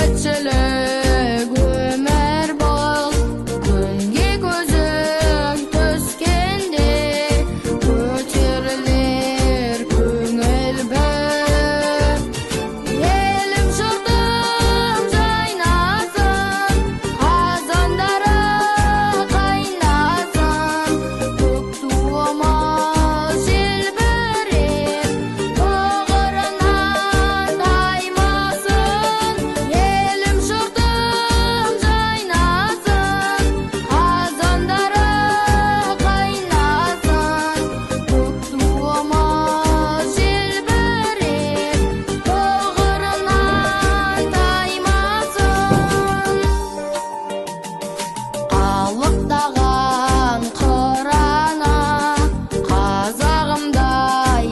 тіршілік өмір бол, күнге көзің түскенде көтерілер көңіл бір. Елім жұртым жайнасын, қазандары қайнасын, көк туымыз желбіреп, тұғырынан таймасын. Елім жұртым жайнасын, қазандары қайнасын, көк туымыз желбіреп, тұғырынан таймасын. Қалықтаған қырана, қазағымдай